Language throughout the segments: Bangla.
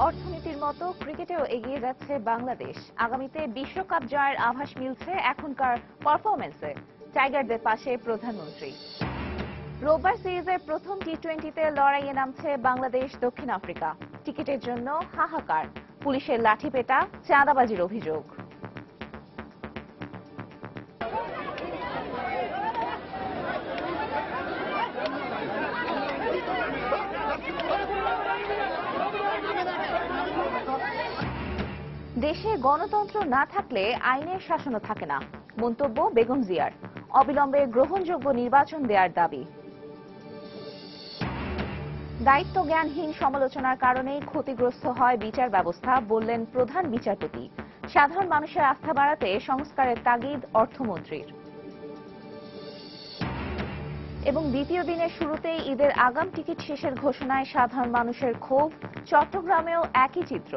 অর্থনীতির মতো ক্রিকেটেও এগিয়ে যাচ্ছে বাংলাদেশ। আগামীতে বিশ্বকাপ জয়ের আভাস মিলছে এখনকার পারফরম্যান্সে। টাইগারদের পাশে প্রধানমন্ত্রী। রোববার সিরিজের প্রথম টি-20তে লড়াইয়ে নামছে বাংলাদেশ দক্ষিণ আফ্রিকা। টিকিটের জন্য হাহাকার, পুলিশের লাঠিপেটা, চাঁদাবাজির অভিযোগ। দেশে গণতন্ত্র না থাকলে আইনের শাসনও থাকে না, মন্তব্য বেগম জিয়ার। অবিলম্বে গ্রহণযোগ্য নির্বাচন দেওয়ার দাবি। দায়িত্বজ্ঞানহীন সমালোচনার কারণেই ক্ষতিগ্রস্ত হয় বিচার ব্যবস্থা, বললেন প্রধান বিচারপতি। সাধারণ মানুষের আস্থা বাড়াতে সংস্কারের তাগিদ অর্থমন্ত্রীর। এবং দ্বিতীয় দিনের শুরুতেই ঈদের আগাম টিকিট শেষের ঘোষণায় সাধারণ মানুষের ক্ষোভ। চট্টগ্রামেও একই চিত্র।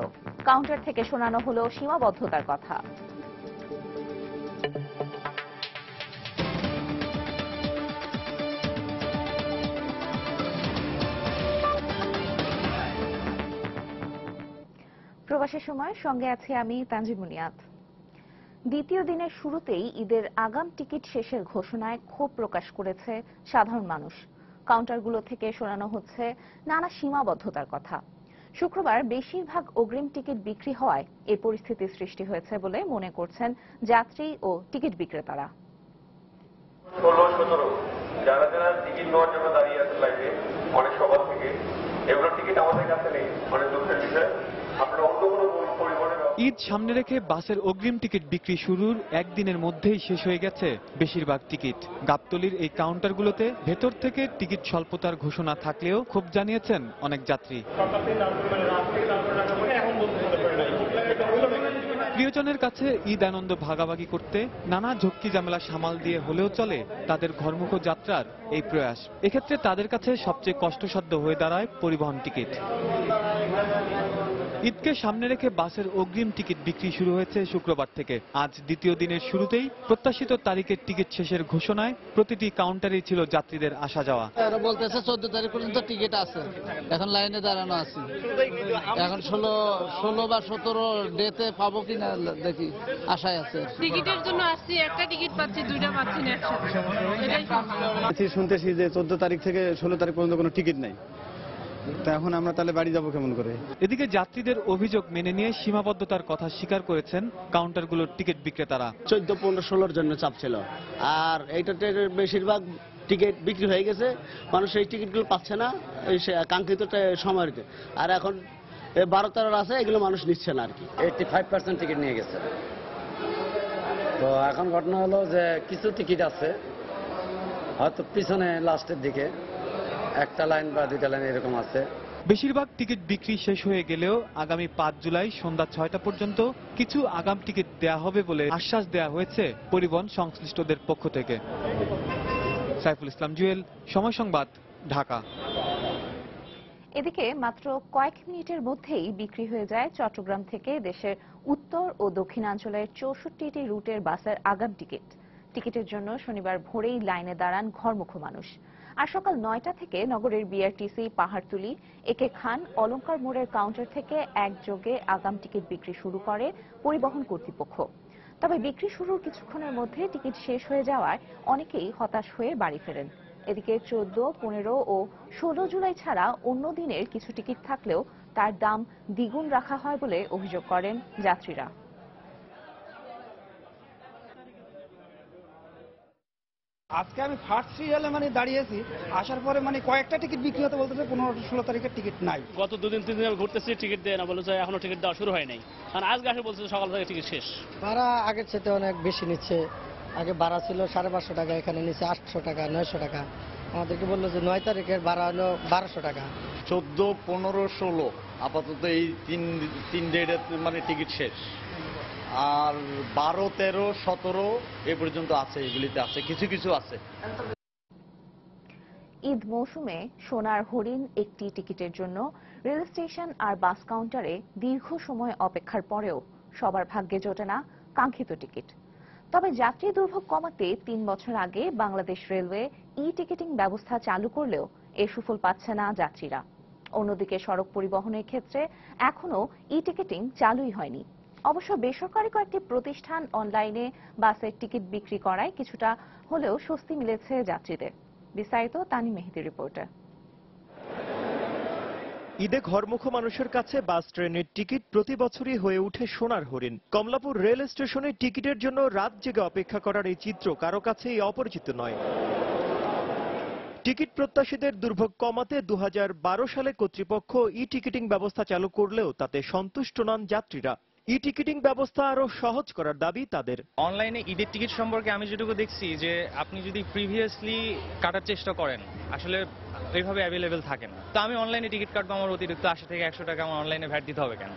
কাউন্টার থেকে শোনানো হলো সীমাবদ্ধতার কথা। প্রবাসের সময় সঙ্গে আছি আমি তানজিম মুনিয়াত। দ্বিতীয় দিনের শুরুতেই ঈদের আগাম টিকিট শেষের ঘোষণায় ক্ষোভ প্রকাশ করেছে সাধারণ মানুষ। কাউন্টারগুলো থেকে শোনানো হচ্ছে নানা সীমাবদ্ধতার কথা। শুক্রবার বেশিরভাগ অগ্রিম টিকিট বিক্রি হওয়ায় এই পরিস্থিতির সৃষ্টি হয়েছে বলে মনে করছেন যাত্রী ও টিকিট বিক্রেতারা। 16-17 যারা যারা টিকিট নেওয়ার জন্য দাঁড়িয়ে আছে লাইনে অনেক সকাল থেকে, এগুলো টিকিট আমাদের কাছে নেই। অনেক দুঃখের বিষয়। আপনারা অন্য কোনো পরিবহনের ঈদ সামনে রেখে বাসের অগ্রিম টিকিট বিক্রি শুরুর একদিনের মধ্যেই শেষ হয়ে গেছে বেশিরভাগ টিকিট। গাবতলীর এই কাউন্টারগুলোতে ভেতর থেকে টিকিট স্বল্পতার ঘোষণা থাকলেও ক্ষোভ জানিয়েছেন অনেক যাত্রী। প্রিয়জনের কাছে ঈদ আনন্দ ভাগাভাগি করতে নানা ঝক্কি ঝামেলা সামাল দিয়ে হলেও চলে তাদের ঘরমুখ যাত্রার এই প্রয়াস। এক্ষেত্রে তাদের কাছে সবচেয়ে কষ্টসাধ্য হয়ে দাঁড়ায় পরিবহন টিকিট। ঈদকে সামনে রেখে বাসের অগ্রিম টিকিট বিক্রি শুরু হয়েছে শুক্রবার থেকে। আজ দ্বিতীয় দিনের শুরুতেই প্রত্যাশিত তারিখের টিকিট শেষের ঘোষণায় প্রতিটি কাউন্টারেই ছিল যাত্রীদের আসা যাওয়া। বলতেছে 14 তারিখ পর্যন্ত টিকিট আছে, এখন লাইনে দাঁড়ানো আছি। এখন 16 বা 17 ডেতে পাবো কিনা দেখি, আশায় আছে। টিকিটের জন্য আসছি, একটা টিকিট পাচ্ছি, দুইটা পাচ্ছি না একসাথে। শুনতেছি যে 14 তারিখ থেকে 16 তারিখ পর্যন্ত কোনো টিকিট নাই। তা এখন আমরা তাহলে বাড়ি যাবো কেমন করে? এদিকে যাত্রীদের অভিযোগ মেনে নিয়ে সীমাবদ্ধতার কথা স্বীকার করেছেন কাউন্টারগুলোর টিকিট বিক্রেতারা। 14, 15, 16 জন্য চাপ ছিল, আর এইটাতে বেশিরভাগ টিকিট বিক্রি হয়ে গেছে। মানুষ এই টিকিটগুলো পাচ্ছে না এই কাঙ্ক্ষিত সময়ের। আর এখন 12-13 আছে, এগুলো মানুষ নিচ্ছে না আর কি। 85% টিকিট নিয়ে গেছে। তো এখন ঘটনা হলো যে কিছু টিকিট আছে হয়তো পিছনে লাস্টের দিকে একটা লাইন বা দুইটা লাইন এরকম আছে। বেশিরভাগ টিকিট বিক্রি শেষ হয়ে গেলেও আগামী 5 জুলাই সন্ধ্যা 6টা পর্যন্ত কিছু আগাম টিকিট দেয়া হবে বলে আশ্বাস দেয়া হয়েছে পরিবহন সংশ্লিষ্টদের পক্ষ থেকে। সাইফুল ইসলাম জুয়েল, সময় সংবাদ, ঢাকা। এদিকে মাত্র কয়েক মিনিটের মধ্যেই বিক্রি হয়ে যায় চট্টগ্রাম থেকে দেশের উত্তর ও দক্ষিণাঞ্চলের 64টি রুটের বাসের আগাম টিকিট। টিকিটের জন্য শনিবার ভোরেই লাইনে দাঁড়ান ঘরমুখ মানুষ। আর সকাল 9টা থেকে নগরের বিআরটিসি, পাহাড়তলী, একে খান, অলঙ্কার মোড়ের কাউন্টার থেকে একযোগে আগাম টিকিট বিক্রি শুরু করে পরিবহন কর্তৃপক্ষ। তবে বিক্রি শুরুর কিছুক্ষণের মধ্যে টিকিট শেষ হয়ে যাওয়ায় অনেকেই হতাশ হয়ে বাড়ি ফেরেন। এদিকে 14, 15 ও 16 জুলাই ছাড়া অন্য দিনের কিছু টিকিট থাকলেও তার দাম দ্বিগুণ রাখা হয় বলে অভিযোগ করেন যাত্রীরা। আজকে আমি ফার্স্ট সিরিয়ালে দাঁড়িয়েছি, আসার পরে কয়েকটা টিকিট বিক্রি হতে বলতেছে 15-16 তারিখের টিকিট নাই। গত 2-3 দিন ঘুরতেছি, টিকিট দেয় না, বলেছে এখনো টিকিট দেওয়া শুরু হয় নাই। কারণ আজকে আসে বলছে সকাল থেকে টিকিট শেষ। ভাড়া আগের সাথে অনেক বেশি নিচ্ছে। আগে ভাড়া ছিল 550 টাকা, এখানে নিচ্ছে 800 টাকা, 900 টাকা। আমাদেরকে বললো যে 9 তারিখের ভাড়া হলো 1200 টাকা। 14, 15, 16 আপাতত এই তিন ডেটে টিকিট শেষ। আর 12, 13, 17 এ পর্যন্ত আছে, এগুলিতে আছে, কিছু কিছু আছে। ঈদ মৌসুমে সোনার হরিণ একটি টিকিটের জন্য রেল স্টেশন আর বাস কাউন্টারে দীর্ঘ সময় অপেক্ষার পরেও সবার ভাগ্যে জোটে না কাঙ্ক্ষিত টিকিট। তবে যাত্রী দুর্ভোগ কমাতে 3 বছর আগে বাংলাদেশ রেলওয়ে ই টিকিটিং ব্যবস্থা চালু করলেও এর সুফল পাচ্ছে না যাত্রীরা। অন্যদিকে সড়ক পরিবহনের ক্ষেত্রে এখনো ই টিকিটিং চালুই হয়নি। অবশ্য বেসরকারি কয়েকটি প্রতিষ্ঠান অনলাইনে বাসের টিকিট বিক্রি করায় কিছুটা হলেও স্বস্তি মিলেছে যাত্রীদের। বিস্তারিত তানিম মেহেদির রিপোর্টে। ঈদে ঘরমুখো মানুষের কাছে বাস ট্রেনের টিকিট প্রতি বছরই হয়ে ওঠে সোনার হরিণ। কমলাপুর রেল স্টেশনে টিকিটের জন্য রাত জেগে অপেক্ষা করার এই চিত্র কারো কাছেই অপরিচিত নয়। টিকিট প্রত্যাশীদের দুর্ভোগ কমাতে 2012 সালে কর্তৃপক্ষ ই টিকিটিং ব্যবস্থা চালু করলেও তাতে সন্তুষ্ট নন যাত্রীরা। ই টিকিটিং ব্যবস্থা আরো সহজ করার দাবি তাদের। অনলাইনে ঈদের টিকিট সম্পর্কে আমি যেটুকু দেখছি যে আপনি যদি প্রিভিয়াসলি কাটার চেষ্টা করেন আসলে এইভাবে অ্যাভেলেবেল থাকে না। তো আমি অনলাইনে টিকিট কাটবো, আমার অতিরিক্ত 80 থেকে 100 টাকা আমার অনলাইনে ভ্যাট দিতে হবে কেন?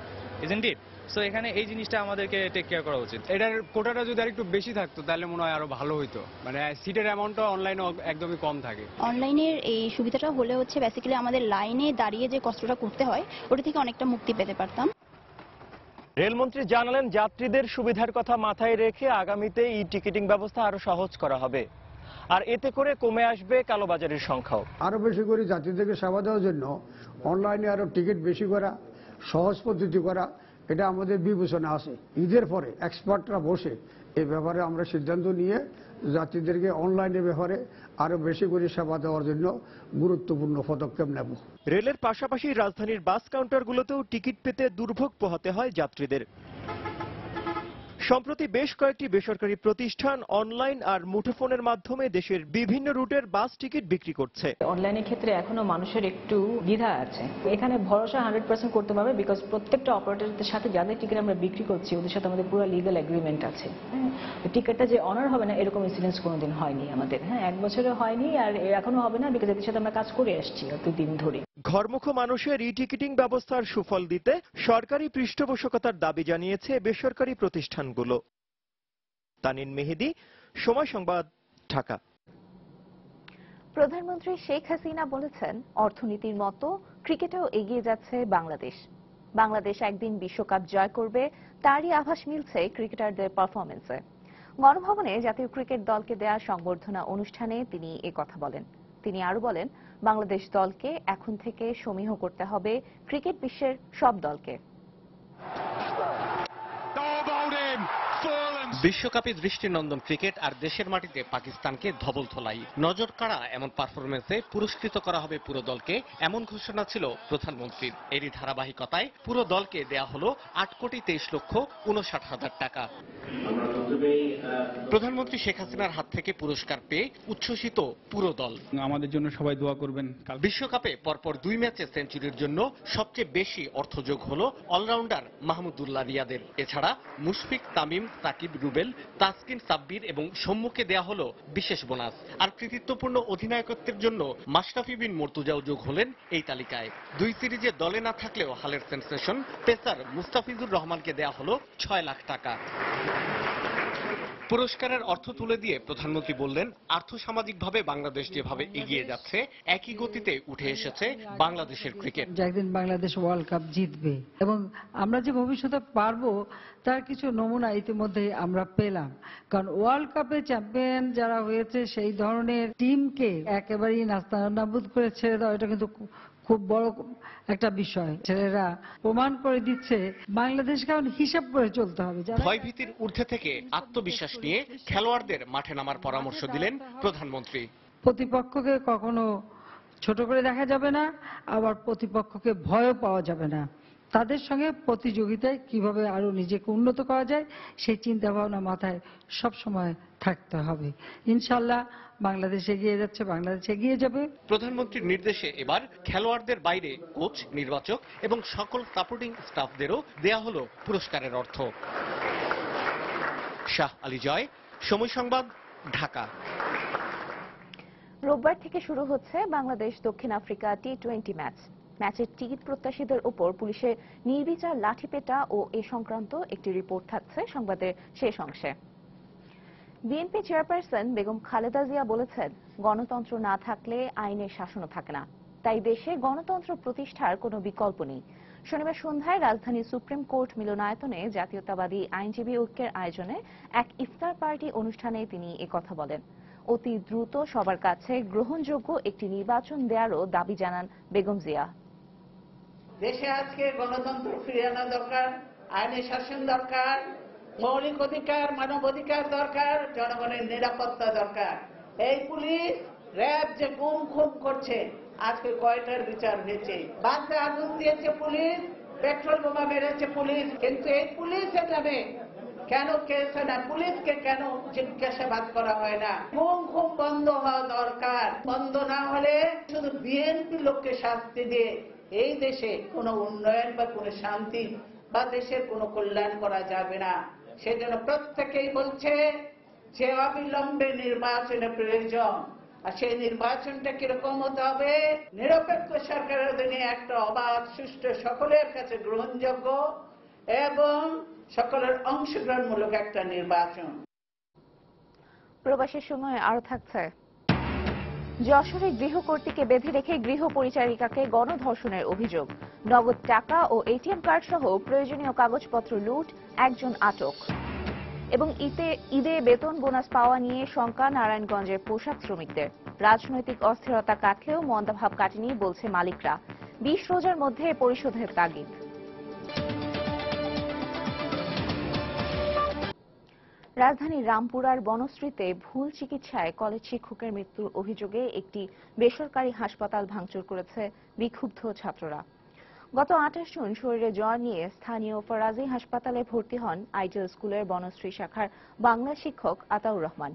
Isn't it? সো এখানে এই জিনিসটা আমাদেরকে টেক কেয়ার করা উচিত। এটার কোটাটা যদি আরেকটু বেশি থাকতো তাহলে মনে হয় আরো ভালো হইতো। মানে সিটের অ্যামাউন্টটা অনলাইনে একদমই কম থাকে। অনলাইনের এই সুবিধাটা হলে হচ্ছে বেসিক্যালি আমাদের লাইনে দাঁড়িয়ে যে কষ্টটা করতে হয় ওটা থেকে অনেকটা মুক্তি পেতে পারতাম। রেলমন্ত্রী জানালেন, যাত্রীদের সুবিধার কথা মাথায় রেখে আগামীতে ই টিকিটিং ব্যবস্থা আরো সহজ করা হবে, আর এতে করে কমে আসবে কালোবাজারের সংখ্যাও। আরো বেশি করে যাত্রীদেরকে সেবা দেওয়ার জন্য অনলাইনে আরো টিকিট বেশি করা, সহজ পদ্ধতি করা, এটা আমাদের বিবেচনা আছে। ঈদের পরে এক্সপার্টরা বসে এই ব্যাপারে আমরা সিদ্ধান্ত নিয়ে যাত্রীদেরকে অনলাইনের ব্যাপারে আরো বেশি করে সেবা দেওয়ার জন্য গুরুত্বপূর্ণ পদক্ষেপ নেব। রেলের পাশাপাশি রাজধানীর বাস কাউন্টারগুলোতেও টিকিট পেতে দুর্ভোগ পোহাতে হয় যাত্রীদের। সম্প্রতি বেশ কয়েকটি বেসরকারি প্রতিষ্ঠান অনলাইন আর মুঠোফোনের মাধ্যমে দেশের বিভিন্ন রুটের বাস টিকিট বিক্রি করছে। অনলাইনের ক্ষেত্রে এখনো মানুষের একটু দ্বিধা আছে। এখানে ভরসা 100% করতে পারবে, বিকজ প্রত্যেকটা অপারেটরদের সাথে যাদের টিকিট আমরা বিক্রি করছি ওদের সাথে আমাদের পুরো লিগ্যাল এগ্রিমেন্ট আছে। টিকিটটা যে অনার হবে না এরকম ইনসিডেন্স কোনোদিন হয়নি আমাদের। 1 বছরে হয়নি আর এখনো হবে না, বিকজ এদের সাথে আমরা কাজ করে আসছি এতদিন ধরে। ঘরমুখো মানুষের ই টিকিটিং ব্যবস্থার সুফল দিতে সরকারি পৃষ্ঠপোষকতার দাবি জানিয়েছে বেসরকারি প্রতিষ্ঠানগুলো। তানিম মেহেদি, সময় সংবাদ, ঢাকা। প্রধানমন্ত্রী শেখ হাসিনা বলেছেন, অর্থনীতির মতো ক্রিকেটেও এগিয়ে যাচ্ছে বাংলাদেশ। বাংলাদেশ একদিন বিশ্বকাপ জয় করবে, তারই আভাস মিলছে ক্রিকেটারদের পারফরমেন্সে। গণভবনে জাতীয় ক্রিকেট দলকে দেয়া সংবর্ধনা অনুষ্ঠানে তিনি কথা বলেন। তিনি আরো বলেন, বাংলাদেশ দলকে এখন থেকে সমীহ করতে হবে ক্রিকেট বিশ্বের সব দলকে। বিশ্বকাপে দৃষ্টিনন্দন ক্রিকেট আর দেশের মাটিতে পাকিস্তানকে ধবল ধোলাই, নজর কাড়া এমন পারফরমেন্সে পুরস্কৃত করা হবে পুরো দলকে, এমন ঘোষণা ছিল প্রধানমন্ত্রীর। এরই ধারাবাহিকতায় পুরো দলকে দেয়া হলো 8,23,59,000 টাকা। প্রধানমন্ত্রী শেখ হাসিনার হাত থেকে পুরস্কার পেয়ে উচ্ছ্বসিত পুরো দল। আমাদের জন্য সবাই দোয়া করবেন। বিশ্বকাপে পরপর 2 ম্যাচে সেঞ্চুরির জন্য সবচেয়ে বেশি অর্থযোগ হলো অলরাউন্ডার মাহমুদুল্লাহ রিয়াদের। এছাড়া মুশফিক, তামিম, সাকিব, রুবেল, তাসকিন, সাব্বির এবং সম্মুখে দেয়া হলো বিশেষ বোনাস। আর কৃতিত্বপূর্ণ অধিনায়কত্বের জন্য মাশরাফি বিন মর্তুজাও যোগ হলেন এই তালিকায়। 2 সিরিজে দলে না থাকলেও হালের সেন্সেশন পেসার মুস্তাফিজুর রহমানকে দেয়া হলো 6 লাখ টাকা। পুরস্কারের অর্থ তুলে দিয়ে প্রধানমন্ত্রী বললেন, আর্থসামাজিকভাবে বাংলাদেশ যেভাবে এগিয়ে যাচ্ছে একই গতিতে উঠে এসেছে বাংলাদেশের ক্রিকেট। একদিন বাংলাদেশ ওয়ার্ল্ড কাপ জিতবে এবং আমরা যে ভবিষ্যতে পারবো তার কিছু নমুনা ইতিমধ্যে আমরা পেলাম। কারণ ওয়ার্ল্ড কাপে চ্যাম্পিয়ন যারা হয়েছে সেই ধরনের টিমকে একেবারেই নাস্তানাবুদ করে ছেড়ে দেওয়া, এটা কিন্তু খুব বড় একটা বিষয়। ছেলেরা প্রমাণ করে দিচ্ছে বাংলাদেশকে হিসাব করে চলতে হবে। ভয়ভীতির ঊর্ধ্বে থেকে আত্মবিশ্বাস নিয়ে খেলোয়াড়দের মাঠে নামার পরামর্শ দিলেন প্রধানমন্ত্রী। প্রতিপক্ষকে কখনো ছোট করে দেখা যাবে না, আবার প্রতিপক্ষকে ভয়ও পাওয়া যাবে না। তাদের সঙ্গে প্রতিযোগিতায় কিভাবে আরো নিজেকে উন্নত করা যায় সেই চিন্তা ভাবনা মাথায় সব সময় থাকতে হবে। ইনশাআল্লাহ বাংলাদেশ এগিয়ে যাচ্ছে, বাংলাদেশ এগিয়ে যাবে। প্রধানমন্ত্রীর নির্দেশে এবার খেলোয়াড়দের বাইরে কোচ, নির্বাচক এবং সকল সাপোর্টিং স্টাফদেরও দেয়া হলো পুরস্কারের অর্থ। শাহ আলী জয়, সময় সংবাদ, ঢাকা। রোববার থেকে শুরু হচ্ছে বাংলাদেশ দক্ষিণ আফ্রিকা টি-20 ম্যাচ। ম্যাচের টিকিট প্রত্যাশীদের উপর পুলিশের নির্বিচার লাঠিপেটা ও এ সংক্রান্ত একটি রিপোর্ট থাকছে সংবাদের শেষ অংশে। বিএনপি চেয়ারপারসন বেগম খালেদা জিয়া বলেছেন, গণতন্ত্র না থাকলে আইনের শাসনও থাকে না, তাই দেশে গণতন্ত্র প্রতিষ্ঠার কোনো বিকল্প নেই। শনিবার সন্ধ্যায় রাজধানীর সুপ্রিম কোর্ট মিলনায়তনে জাতীয়তাবাদী আইনজীবী ঐক্যের আয়োজনে এক ইফতার পার্টি অনুষ্ঠানে তিনি একথা বলেন। অতি দ্রুত সবার কাছে গ্রহণযোগ্য একটি নির্বাচন দেওয়ারও দাবি জানান বেগম জিয়া। দেশে আজকে গণতন্ত্র ফিরিয়ে আনা দরকার, আইনি শাসন দরকার, মৌলিক অধিকার মানব অধিকার দরকার, জনগণের নিরাপত্তা দরকার। এই পুলিশ র্যাব যে গুম খুন করছে, আজকে কয়টার বিচার হয়েছে? বাসে আগুন দিয়েছে পুলিশ, পেট্রোল বোমা মেরেছে পুলিশ, কিন্তু এই পুলিশ এখানে কেন কেস হয় না? পুলিশকে কেন জিজ্ঞাসাবাদ করা হয় না? গুম খুন বন্ধ হওয়া দরকার। বন্ধ না হলে শুধু বিএনপি লোককে শাস্তি দিয়ে এই দেশে কোনো উন্নয়ন বা কোনো শান্তি বা দেশের কোনো কল্যাণ করা যাবে না। সেজন্য প্রত্যেকেই বলছে যে অবিলম্বে নির্বাচনের প্রয়োজন। আর সেই নির্বাচনটা কিরকম হতে হবে? নিরপেক্ষ সরকারের অধীনে একটা অবাধ, সুষ্ঠু, সকলের কাছে গ্রহণযোগ্য এবং সকলের অংশগ্রহণমূলক একটা নির্বাচন। প্রবাসের সময় আরো থাকছে, যশোরে গৃহকর্ত্রীকে বেঁধে রেখে গৃহ পরিচারিকাকে গণধর্ষণের অভিযোগ, নগদ টাকা ও এটিএম কার্ড সহ প্রয়োজনীয় কাগজপত্র লুট, একজন আটক। এবং ঈদে বেতন বোনাস পাওয়া নিয়ে শঙ্কা নারায়ণগঞ্জের পোশাক শ্রমিকদের। রাজনৈতিক অস্থিরতা কাটলেও মন্দাভাব কাটেনি বলছে মালিকরা। 20 রোজার মধ্যে পরিশোধের তাগিদ। রাজধানীর রামপুরার বনশ্রীতে ভুল চিকিৎসায় কলেজ শিক্ষকের মৃত্যুর অভিযোগে একটি বেসরকারি হাসপাতাল ভাঙচুর করেছে বিক্ষুব্ধ ছাত্ররা। গত 28 জুন শরীরে জ্বর নিয়ে স্থানীয় ফরাজি হাসপাতালে ভর্তি হন আইডিয়াল স্কুলের বনশ্রী শাখার বাংলা শিক্ষক আতাউর রহমান।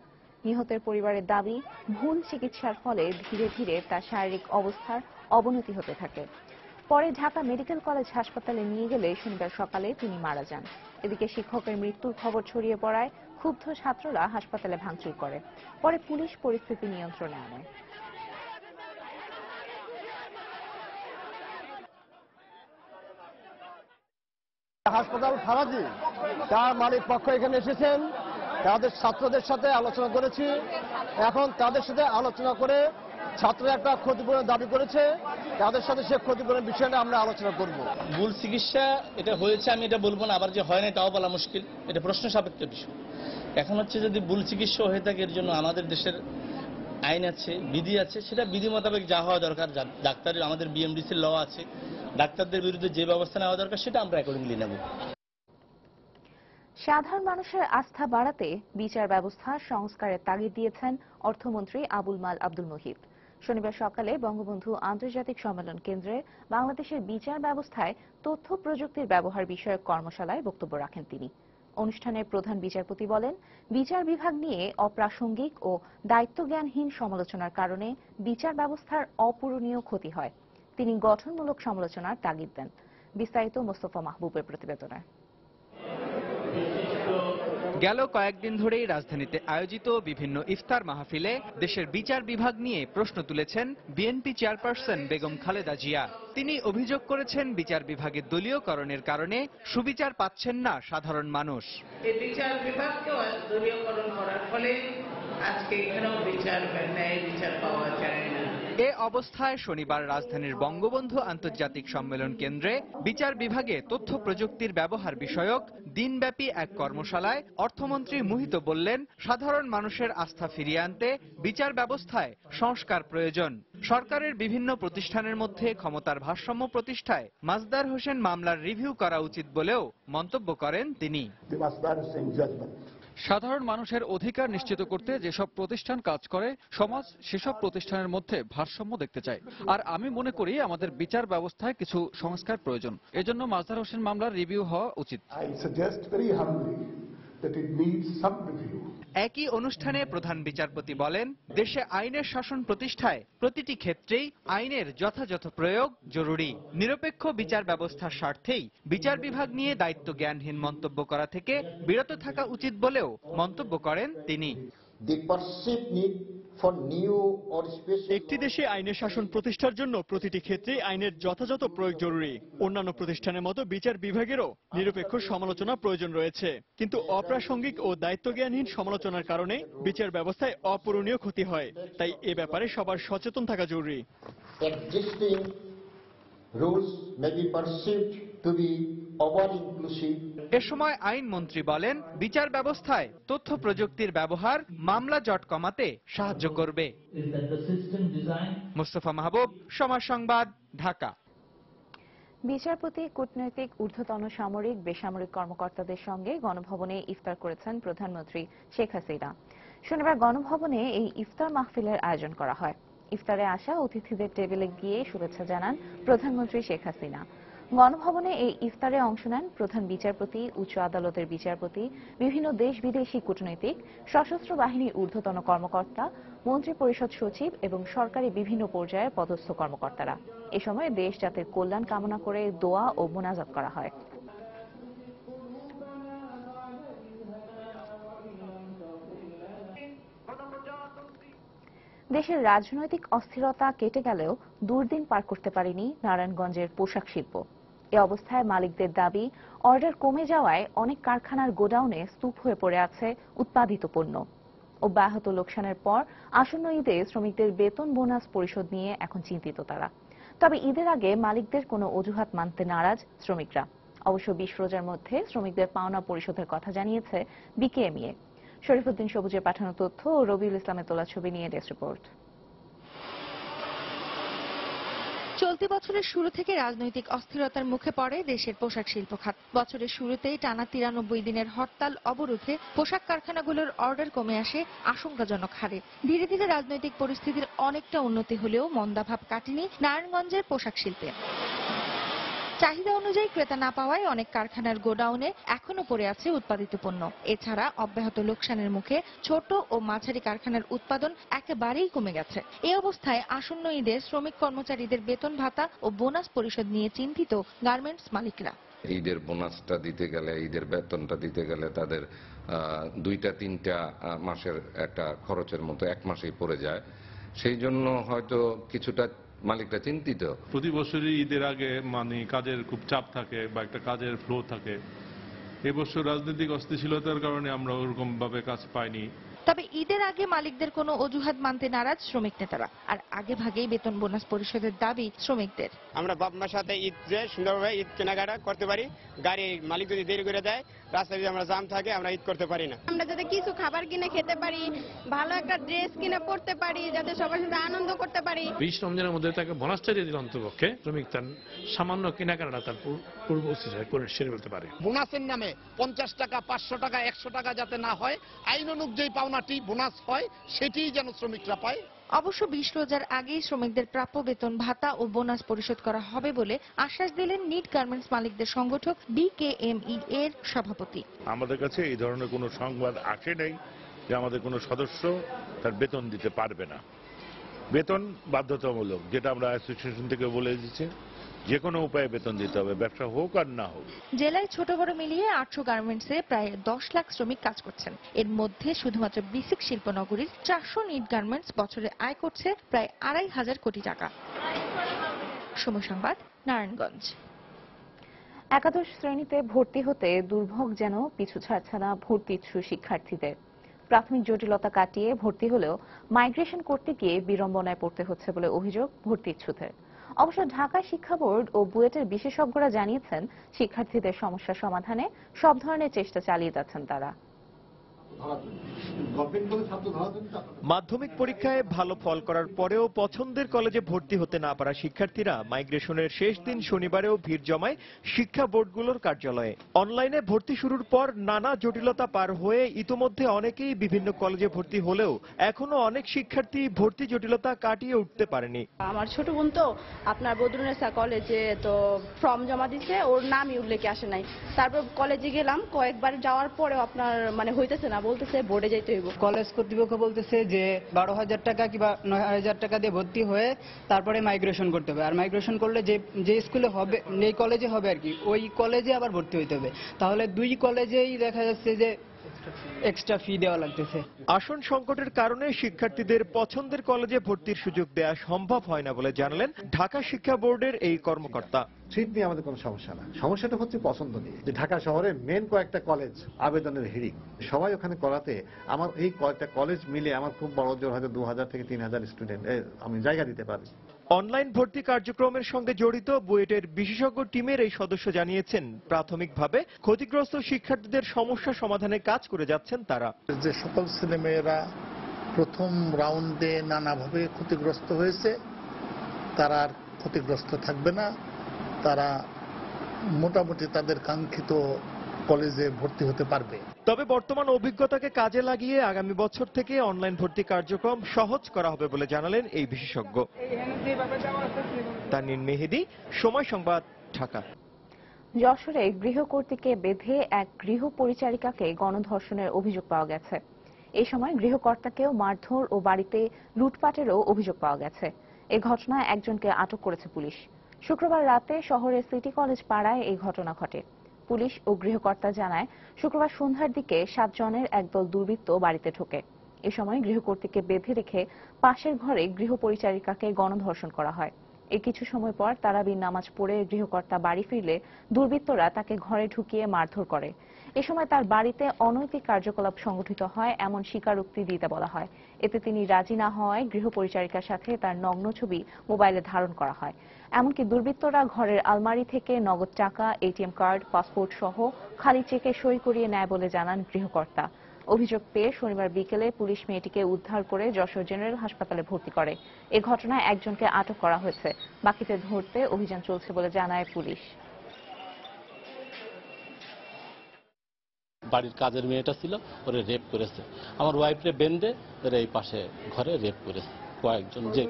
নিহতের পরিবারের দাবি, ভুল চিকিৎসার ফলে ধীরে ধীরে তার শারীরিক অবস্থার অবনতি হতে থাকে। পরে ঢাকা মেডিকেল কলেজ হাসপাতালে নিয়ে গেলে শনিবার সকালে তিনি মারা যান। এদিকে শিক্ষকের মৃত্যুর খবর ছড়িয়ে পড়ায় ক্ষুব্ধ ছাত্ররা হাসপাতালে ভাঙচুর করে। পরে পুলিশ পরিস্থিতি নিয়ন্ত্রণে আনে। হাসপাতাল ফরাজি তার মালিক পক্ষ এখানে এসেছেন, তাদের ছাত্রদের সাথে আলোচনা করেছি। এখন তাদের সাথে আলোচনা করে ছাত্ররা একটা ক্ষতিপূরণ দাবি করেছে, তাদের সাথে সে ক্ষতিপূরণের বিষয়ে আমরা আলোচনা করব। ভুল চিকিৎসা এটা হয়েছে আমি এটা বলবো না, আবার যে হয় না তাও বলা মুশকিল, এটা প্রশ্ন সাপেক্ষ বিষয়। এখন হচ্ছে যদি ভুল চিকিৎসা হয়ে থাকে এর জন্য আমাদের দেশের আইন আছে, বিধি আছে, সেটা বিধি মোতাবেক যা হওয়া দরকার, ডাক্তারের আমাদের বিএমডিসির ল আছে, ডাক্তারদের বিরুদ্ধে যে ব্যবস্থা নেওয়া দরকার সেটা আমরা অ্যাকর্ডিংলি নেব। সাধারণ মানুষের আস্থা বাড়াতে বিচার ব্যবস্থা সংস্কারের তাগিদ দিয়েছেন অর্থমন্ত্রী আবুল মাল আব্দুল মুহিত। শনিবার সকালে বঙ্গবন্ধু আন্তর্জাতিক সম্মেলন কেন্দ্রে বাংলাদেশের বিচার ব্যবস্থায় তথ্য প্রযুক্তির ব্যবহার বিষয়ক কর্মশালায় বক্তব্য রাখেন তিনি। অনুষ্ঠানে প্রধান বিচারপতি বলেন, বিচার বিভাগ নিয়ে অপ্রাসঙ্গিক ও দায়িত্বজ্ঞানহীন সমালোচনার কারণে বিচার ব্যবস্থার অপূরণীয় ক্ষতি হয়। তিনি গঠনমূলক সমালোচনার তাগিদ দেন। বিস্তারিত মোস্তফা মাহবুবের প্রতিবেদনে। গেল কয়েকদিন ধরেই রাজধানীতে আয়োজিত বিভিন্ন ইফতার মাহফিলে দেশের বিচার বিভাগ নিয়ে প্রশ্ন তুলেছেন বিএনপি চেয়ারপারসন বেগম খালেদা জিয়া। তিনি অভিযোগ করেছেন বিচার বিভাগের দলীয়করণের কারণে সুবিচার পাচ্ছেন না সাধারণ মানুষ। এই বিচার বিভাগকে দলীয়করণ করার ফলে আজকে এখানেও বিচার পাওয়া যায় না। এ অবস্থায় শনিবার রাজধানীর বঙ্গবন্ধু আন্তর্জাতিক সম্মেলন কেন্দ্রে বিচার বিভাগে তথ্য প্রযুক্তির ব্যবহার বিষয়ক দিনব্যাপী এক কর্মশালায় অর্থমন্ত্রী মুহিত বললেন, সাধারণ মানুষের আস্থা ফিরিয়ে আনতে বিচার ব্যবস্থায় সংস্কার প্রয়োজন। সরকারের বিভিন্ন প্রতিষ্ঠানের মধ্যে ক্ষমতার ভারসাম্য প্রতিষ্ঠায় মাজদার হোসেন মামলার রিভিউ করা উচিত বলেও মন্তব্য করেন তিনি। সাধারণ মানুষের অধিকার নিশ্চিত করতে যেসব প্রতিষ্ঠান কাজ করে, সমাজ সেসব প্রতিষ্ঠানের মধ্যে ভারসাম্য দেখতে চায়। আর আমি মনে করি আমাদের বিচার ব্যবস্থায় কিছু সংস্কার প্রয়োজন। এজন্য মাজদার হোসেন মামলার রিভিউ হওয়া উচিত। একই অনুষ্ঠানে প্রধান বিচারপতি বলেন, দেশে আইনের শাসন প্রতিষ্ঠায় প্রতিটি ক্ষেত্রেই আইনের যথাযথ প্রয়োগ জরুরি। নিরপেক্ষ বিচার ব্যবস্থার স্বার্থেই বিচার বিভাগ নিয়ে দায়িত্ব জ্ঞানহীন মন্তব্য করা থেকে বিরত থাকা উচিত বলেও মন্তব্য করেন তিনি। একটি দেশে আইনের শাসন প্রতিষ্ঠার জন্য প্রতিটি ক্ষেত্রে আইনের যথাযথ প্রয়োগ জরুরি। অন্যান্য প্রতিষ্ঠানের মতো বিচার বিভাগেরও নিরপেক্ষ সমালোচনা প্রয়োজন রয়েছে, কিন্তু অপ্রাসঙ্গিক ও দায়িত্বজ্ঞানহীন সমালোচনার কারণে বিচার ব্যবস্থায় অপূরণীয় ক্ষতি হয়। তাই এ ব্যাপারে সবার সচেতন থাকা জরুরি। এ সময় আইনমন্ত্রী বলেন, বিচার ব্যবস্থায় তথ্য প্রযুক্তির ব্যবহার মামলা জট কমাতে সাহায্য করবে। মোস্তফা মাহবুব, সমাজ সংবাদ, ঢাকা। বিচারপতি, কূটনৈতিক, ঊর্ধ্বতন সামরিক, বেসামরিক কর্মকর্তাদের সঙ্গে গণভবনে ইফতার করেছেন প্রধানমন্ত্রী শেখ হাসিনা। শনিবার গণভবনে এই ইফতার মাহফিলের আয়োজন করা হয়। ইফতারে আসা অতিথিদের টেবিলে গিয়ে শুভেচ্ছা জানান প্রধানমন্ত্রী শেখ হাসিনা। গণভবনে এই ইফতারে অংশ নেন প্রধান বিচারপতি, উচ্চ আদালতের বিচারপতি, বিভিন্ন দেশ বিদেশি কূটনৈতিক, সশস্ত্র বাহিনীর ঊর্ধ্বতন কর্মকর্তা, মন্ত্রিপরিষদ সচিব এবং সরকারি বিভিন্ন পর্যায়ের পদস্থ কর্মকর্তারা। এ সময় দেশ জাতির কল্যাণ কামনা করে দোয়া ও মোনাজাত করা হয়। দেশের রাজনৈতিক অস্থিরতা কেটে গেলেও দুর্দিন পার করতে পারেনি নারায়ণগঞ্জের পোশাক শিল্প। এ অবস্থায় মালিকদের দাবি, অর্ডার কমে যাওয়ায় অনেক কারখানার গোডাউনে স্তূপ হয়ে পড়ে আছে উৎপাদিত পণ্য। অব্যাহত লোকসানের পর আসন্ন ঈদে শ্রমিকদের বেতন বোনাস পরিশোধ নিয়ে এখন চিন্তিত তারা। তবে ঈদের আগে মালিকদের কোনো অজুহাত মানতে নারাজ শ্রমিকরা। অবশ্য 20 রোজার মধ্যে শ্রমিকদের পাওনা পরিশোধের কথা জানিয়েছে বিকেএমইএ। শরীফুদ্দিন সবুজের পাঠানো তথ্য ও রবিউল ইসলামের তোলা ছবি নিয়ে ডেস্ক রিপোর্ট। চলতি বছরের শুরু থেকে রাজনৈতিক অস্থিরতার মুখে পড়ে দেশের পোশাক শিল্প খাত। বছরের শুরুতেই টানা 93 দিনের হরতাল অবরোধে পোশাক কারখানাগুলোর অর্ডার কমে আসে আশঙ্কাজনক হারে। ধীরে ধীরে রাজনৈতিক পরিস্থিতির অনেকটা উন্নতি হলেও মন্দাভাব কাটেনি নারায়ণগঞ্জের পোশাক শিল্পে। চাহিদা অনুযায়ী ক্রেতা না পাওয়ায় অনেক কারখানার গোডাউনে এখনো পড়ে আছে উৎপাদিত পণ্য। এছাড়া অব্যাহত লোকসানের মুখে ছোট ও মাঝারি কারখানার উৎপাদন একেবারেই কমে গেছে। এই অবস্থায় আসন্ন ঈদে শ্রমিক কর্মচারীদের বেতন ভাতা ও বোনাস পরিশোধ নিয়ে চিন্তিত গার্মেন্টস মালিকরা। ঈদের বোনাসটা দিতে গেলে, ঈদের বেতনটা দিতে গেলে তাদের 2-3 মাসের একটা খরচের মতো 1 মাসেই পড়ে যায়। সেই জন্য হয়তো কিছুটা মালিকরা চিন্তিত। প্রতি বছরই ঈদের আগে কাজের খুব চাপ থাকে বা একটা কাজের ফ্লো থাকে। এবছর রাজনৈতিক অস্থিতিশীলতার কারণে আমরা ওরকম ভাবে কাজ পাইনি। তবে ঈদের আগে মালিকদের কোনো অজুহাত মানতে নারাজ শ্রমিক নেতারা। আর আগে ভাগেই বেতন বোনাস পরিশোধের দাবি শ্রমিকদের। আমরা বাপ মার সাথে ঈদ যে সুন্দরভাবে ঈদ কেনাকাটা করতে পারি, গাড়ি মালিক যদি দেরি করে দেয়, রাস্তায় যদি আমরা জাম থাকে, আমরা ঈদ করতে পারি না। আমরা যাতে কিছু খাবার কিনে খেতে পারি, ভালো একটা ড্রেস কিনে পড়তে পারি, যাতে সবার সাথে আনন্দ করতে পারি। 20 রমজানের মধ্যে তাকে বোনাসটা দিয়ে দিল, অন্তপক্ষে শ্রমিক তার সামান্য কেনাকাটা তার পূর্ব করে সেরে ফেলতে পারে। বোনাসের নামে 50 টাকা, 500 টাকা, 100 টাকা যাতে না হয়, আইন অনুযায়ী পাওনাটি বোনাস হয়, সেটি যেন শ্রমিকরা পায়। অবশ্য 20 রোজার আগেই শ্রমিকদের প্রাপ্য বেতন ভাতা ও বোনাস পরিশোধ করা হবে বলে আশ্বাস দিলেন নিট গার্মেন্টস মালিকদের সংগঠক বিকেএমই এর সভাপতি। আমাদের কাছে এই ধরনের কোনো সংবাদ আসে নাই যে আমাদের কোনো সদস্য তার বেতন দিতে পারবে না। বেতন বাধ্যতামূলক, যেটা আমরা অ্যাসোসিয়েশন থেকে বলে দিচ্ছি, যে কোনো উপায়ে বেতন দিতে হবে, ব্যবসা হোক আর না হোক। জেলায় ছোট বড় মিলিয়ে 800 গার্মেন্টসে প্রায় 10 লাখ শ্রমিক কাজ করছেন। এর মধ্যে শুধুমাত্র বিসিক শিল্পনগরীর 400 নিট গার্মেন্টস বছরে আয় করছে প্রায় 2,500 কোটি টাকা। সময় সংবাদ, নারায়ণগঞ্জ। একাদশ শ্রেণীতে ভর্তি হতে দুর্ভোগ যেন পিছু ছাড়ছে না ভর্তি ইচ্ছু শিক্ষার্থীদের। প্রাথমিক জটিলতা কাটিয়ে ভর্তি হলেও মাইগ্রেশন করতে গিয়ে বিড়ম্বনায় পড়তে হচ্ছে বলে অভিযোগ ভর্তি ইচ্ছুদের। অবশ্য ঢাকা শিক্ষা বোর্ড ও বুয়েটের বিশেষজ্ঞরা জানিয়েছেন, শিক্ষার্থীদের সমস্যা সমাধানে সব ধরনের চেষ্টা চালিয়ে যাচ্ছেন তারা। মাধ্যমিক পরীক্ষায় ভালো ফল করার পরেও পছন্দের কলেজে ভর্তি হতে না পারা শিক্ষার্থীরা মাইগ্রেশনের শেষ দিন শনিবারেও ভিড় জমায় শিক্ষা বোর্ডগুলোর কার্যালয়ে। অনলাইনে ভর্তি শুরুর পর নানা জটিলতা পার হয়ে ইতোমধ্যে অনেকেই বিভিন্ন কলেজে ভর্তি হলেও এখনো অনেক শিক্ষার্থী ভর্তি জটিলতা কাটিয়ে উঠতে পারেনি। আমার ছোট বোন তো আপনার বদরুন্নেসা কলেজে তো ফর্ম জমা দিছে, ওর নামই উল্লেখে আসে নাই। তারপর কলেজে গেলাম, কয়েকবার যাওয়ার পরেও আপনার হইতেছে না, বলতেছে বোর্ডে যাইতে হইব। কলেজ কর্তৃপক্ষ বলতেছে যে 12,000 টাকা কিংবা 9,000 টাকা দিয়ে ভর্তি হয়ে তারপরে মাইগ্রেশন করতে হবে। আর মাইগ্রেশন করলে যে স্কুলে হবে, এই কলেজে হবে আর কি, ওই কলেজে আবার ভর্তি হইতে হবে। তাহলে 2 কলেজেই দেখা যাচ্ছে যে এক্সট্রা ফি দেওয়া লাগতেছে। আসন সংকটের কারণে শিক্ষার্থীদের পছন্দের কলেজে ভর্তির সুযোগ দেওয়া সম্ভব হয় না বলে জানালেন ঢাকা শিক্ষা বোর্ডের এই কর্মকর্তা। সিট নিয়ে আমাদের কোনো সমস্যা না, সমস্যাটা হচ্ছে পছন্দ নিয়ে। যে ঢাকা শহরের মেন কয়েকটা কলেজ আবেদনের হিড়িক, সবাই ওখানে করাতে আমার এই কয়েকটা কলেজ মিলে আমার খুব বড় জোর হয়তো 2,000 থেকে 3,000 স্টুডেন্ট আমি জায়গা দিতে পারি। অনলাইন ভর্তি কার্যক্রমের সঙ্গে জড়িত বুয়েটের বিশেষজ্ঞ টিমের এই সদস্য জানিয়েছেন, প্রাথমিকভাবে ক্ষতিগ্রস্ত শিক্ষার্থীদের সমস্যা সমাধানে কাজ করে যাচ্ছেন তারা। যে সকল ছেলেমেয়েরা প্রথম রাউন্ডে নানাভাবে ক্ষতিগ্রস্ত হয়েছে, তারা আর ক্ষতিগ্রস্ত থাকবে না। তারা মোটামুটি তাদের কাঙ্ক্ষিত কলেজে ভর্তি হতে পারবে। তবে বর্তমান অভিজ্ঞতাকে কাজে লাগিয়ে আগামী বছর থেকে অনলাইন ভর্তি কার্যক্রম সহজ করা হবে বলে জানালেন এই বিশেষজ্ঞ। তাননীন মেহেদী, সময় সংবাদ, ঢাকা। যশোরে গৃহকর্ত্রীকে বেঁধে এক গৃহ পরিচারিকাকে গণধর্ষণের অভিযোগ পাওয়া গেছে। এই সময় গৃহকর্তাকেও মারধর ও বাড়িতে লুটপাটেরও অভিযোগ পাওয়া গেছে। এ ঘটনায় একজনকে আটক করেছে পুলিশ। শুক্রবার রাতে শহরের সিটি কলেজ পাড়ায় এই ঘটনা ঘটে। পুলিশ ও গৃহকর্তা জানায়, শুক্রবার সন্ধ্যার দিকে 7 জনের একদল দুর্বৃত্ত বাড়িতে ঢোকে। এ সময় গৃহকর্ত্রীকে বেঁধে রেখে পাশের ঘরে গৃহ পরিচারিকাকে গণধর্ষণ করা হয়। এর কিছু সময় পর তারাবির নামাজ পড়ে গৃহকর্তা বাড়ি ফিরলে দুর্বৃত্তরা তাকে ঘরে ঢুকিয়ে মারধর করে। এ সময় তার বাড়িতে অনৈতিক কার্যকলাপ সংঘটিত হয় এমন স্বীকারোক্তি দিতে বলা হয়। এতে তিনি রাজি না হওয়ায় গৃহ পরিচারিকার সাথে তার নগ্ন ছবি মোবাইলে ধারণ করা হয়। এমনকি দুর্বৃত্তরা ঘরের আলমারি থেকে নগদ টাকা, এটিএম কার্ড, পাসপোর্ট সহ খালি চেকে সই করিয়ে নেয় বলে জানান গৃহকর্তা। অভিযোগ পেয়ে শনিবার বিকেলে পুলিশ মেয়েটিকে উদ্ধার করে যশোর জেনারেল হাসপাতালে ভর্তি করে। এ ঘটনায় একজনকে আটক করা হয়েছে। বাকিদের ধরতে অভিযান চলছে বলে জানায় পুলিশ। বাড়ির কাজের মেয়েটা ছিল, ওরে রেপ করেছে। আমার ওয়াইফরে বেঁধে ওরা এই পাশে ঘরে রেপ করেছে কয়েকজন, যে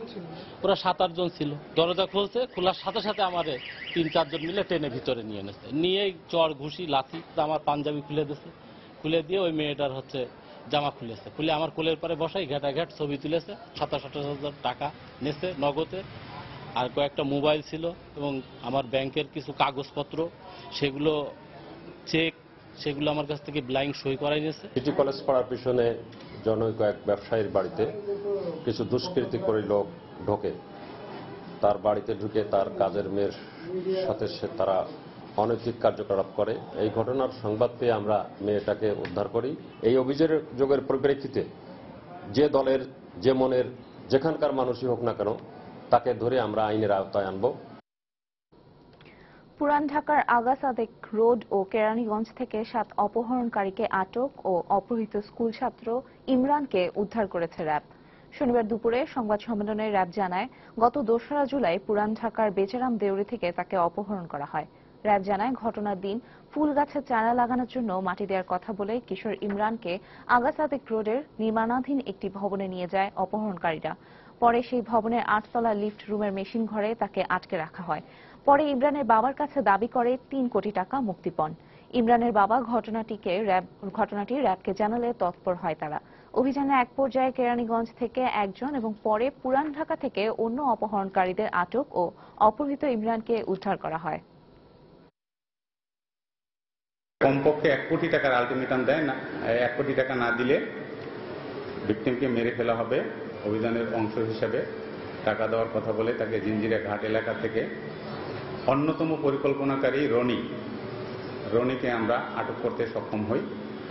ওরা 7-8 জন ছিল। দরজা খুলছে, খোলার সাথে সাথে আমাদের 3-4 জন মিলে টেনে ভিতরে নিয়ে এনেছে। নিয়ে চড়, ঘুষি, লাথি, আমার পাঞ্জাবি খুলে দিয়েছে। খুলে দিয়ে ওই মেয়েটার জামা খুলেছে। খুলে আমার কোলের পরে বসাই ঘেটাঘেট ছবি তুলেছে। 27,000 টাকা নেছে নগদে, আর কয়েকটা মোবাইল ছিল এবং আমার ব্যাংকের কিছু কাগজপত্র, সেগুলো চেক, সেগুলো আমার কাছ থেকে ব্লাইং সই করাই নিয়েছে। সিটি কলেজ পাড়ার পিছনে জনৈক এক ব্যবসায়ীর বাড়িতে কিছু দুষ্কৃতী করে লোক ঢোকে। তার বাড়িতে ঢুকে তার কাজের মেয়ের সাথে তারা অনৈতিক কার্যকলাপ করে। এই ঘটনার সংবাদ পেয়ে আমরা মেয়েটাকে উদ্ধার করি। এই অভিযোগের পরিপ্রেক্ষিতে যে দলের, যে মনের, যেখানকার মানুষই হোক না কেন, তাকে ধরে আমরা আইনের আওতায় আনব। পুরান ঢাকার আগা সাদেক রোড ও কেরানীগঞ্জ থেকে 7 অপহরণকারীকে আটক ও অপহৃত স্কুল ছাত্র ইমরানকে উদ্ধার করেছে র্যাব। শনিবার দুপুরে সংবাদ সম্মেলনে র্যাব জানায়, গত 2রা জুলাই পুরান ঢাকার বেচারাম দেউরি থেকে তাকে অপহরণ করা হয়। র্যাব জানায়, ঘটনার দিন ফুল গাছের চারা লাগানোর জন্য মাটি দেওয়ার কথা বলে কিশোর ইমরানকে আগা সাদেক রোডের নির্মাণাধীন একটি ভবনে নিয়ে যায় অপহরণকারীরা। পরে সেই ভবনের 8তলা লিফট রুমের মেশিন ঘরে তাকে আটকে রাখা হয়। পরে ইমরানের বাবার কাছে দাবি করে 3 কোটি টাকা মুক্তিপণ। ইমরানের বাবা ঘটনাটি র্যাবকে জানালে তৎপর হয় তারা। অভিযানে এক পর্যায়ে কেরানীগঞ্জ থেকে একজন এবং পরে পুরান ঢাকা থেকে অন্য অপহরণকারীদের আটক ও অপহৃত ইমরানকে উদ্ধার করা হয়। কমপক্ষে 1 কোটি টাকার আলটিমেটাম দেয় না, 1 কোটি টাকা না দিলে ভিকটিমকে মেরে ফেলা হবে। অভিযানের অংশ হিসেবে টাকা দেওয়ার কথা বলে তাকে জিঞ্জিরা ঘাট এলাকা থেকে অন্যতম পরিকল্পনাকারী রনিকে আমরা আটক করতে সক্ষম হই।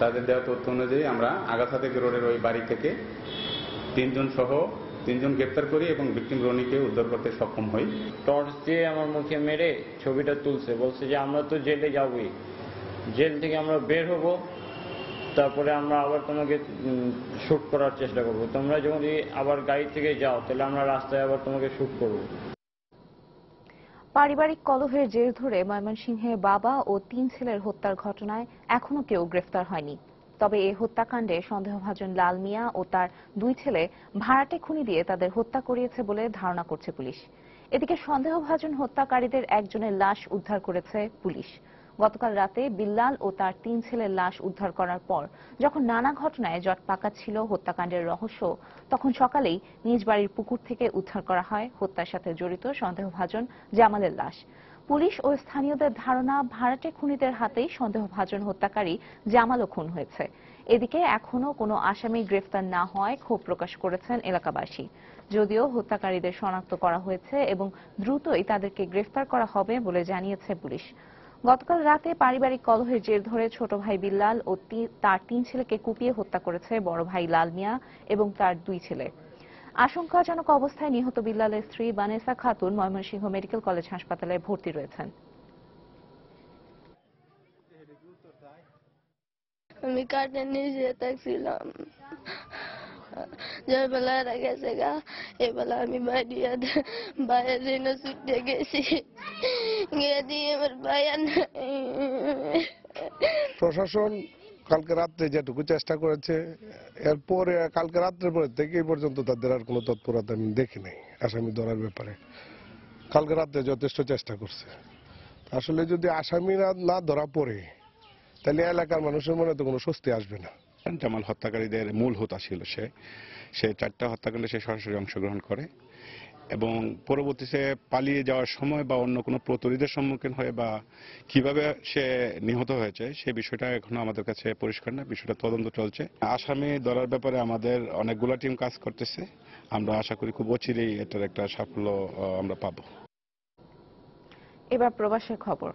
তাদের দেওয়া তথ্য অনুযায়ী আমরা আগা সাদেক রোডের ওই বাড়ি থেকে 3 জন সহ 3 জন গ্রেপ্তার করি এবং ভিকটিম রনিকে উদ্ধার করতে সক্ষম হই। টর্চ দিয়ে আমার মুখে মেরে ছবিটা তুলছে, বলছে যে আমরা তো জেলে যাবই, জেল থেকে আমরা বের হব, তারপরে আমরা আবার তোমাকে শুট করার চেষ্টা করব। তোমরা যখন আবার গাড়ি থেকে যাও তাহলে আমরা রাস্তায় আবার তোমাকে শুট করব। পারিবারিক কলহের জের ধরে ময়মনসিংহে বাবা ও 3 ছেলের হত্যার ঘটনায় এখনো কেউ গ্রেফতার হয়নি। তবে এই হত্যাকাণ্ডে সন্দেহভাজন লাল মিয়া ও তার 2 ছেলে ভাড়াটে খুনি দিয়ে তাদের হত্যা করিয়েছে বলে ধারণা করছে পুলিশ। এদিকে সন্দেহভাজন হত্যাকারীদের একজনের লাশ উদ্ধার করেছে পুলিশ। গতকাল রাতে বিল্লাল ও তার 3 ছেলের লাশ উদ্ধার করার পর যখন নানা ঘটনায় জট পাকাচ্ছিল হত্যাকাণ্ডের রহস্য, তখন সকালেই নিজ বাড়ির পুকুর থেকে উদ্ধার করা হয় হত্যার সাথে জড়িত সন্দেহভাজন জামালের লাশ। পুলিশ ও স্থানীয়দের ধারণা, ভাড়াটে খুনিদের হাতেই সন্দেহভাজন হত্যাকারী জামালও খুন হয়েছে। এদিকে এখনো কোনো আসামি গ্রেফতার না হওয়ায় ক্ষোভ প্রকাশ করেছেন এলাকাবাসী। যদিও হত্যাকারীদের শনাক্ত করা হয়েছে এবং দ্রুতই তাদেরকে গ্রেফতার করা হবে বলে জানিয়েছে পুলিশ। গতকাল রাতে পারিবারিক কলহের জের ধরে ছোট ভাই বিল্লাল ও তার 3 ছেলেকে কুপিয়ে হত্যা করেছে বড় ভাই লাল মিয়া এবং তার 2 ছেলে। আশঙ্কাজনক অবস্থায় নিহত বিল্লালের স্ত্রী বানেসা খাতুন ময়মনসিংহ মেডিকেল কলেজ হাসপাতালে ভর্তি রয়েছেন। আমি কাটে নিজে থাকছিলাম, যে বেলা গেছে গা, এ বেলা আমি বাইরে ছুটে গেছি। প্রশাসন কালকে রাত্রে যেটুকু চেষ্টা করেছে, এরপরে কালকে রাত্রের পরে থেকে এই পর্যন্ত তাদের আর কোনো তৎপরতা আমি দেখি নাই আসামি ধরার ব্যাপারে। কালকে রাত্রে যথেষ্ট চেষ্টা করছে। আসলে যদি আসামি না ধরা পড়ে তাহলে এলাকার মানুষের মনে তো কোনো স্বস্তি আসবে না। জামাল হত্যাকারীদের মূল হোতা ছিল সে 4টা হত্যাকাণ্ডে সে সরাসরি অংশগ্রহণ করে এবং পরবর্তীতে পালিয়ে যাওয়ার সময় বা অন্য কোনো প্রতিরোধের সম্মুখীন হয়ে বা কিভাবে সে নিহত হয়েছে সেই বিষয়টা এখনো আমাদের কাছে পরিষ্কার না। বিষয়টা তদন্ত চলছে। আসামি ধরার ব্যাপারে আমাদের অনেকগুলো টিম কাজ করতেছে। আমরা আশা করি খুব অচিরেই এটার একটা সাফল্য আমরা পাবো। এবার প্রবাসের খবর।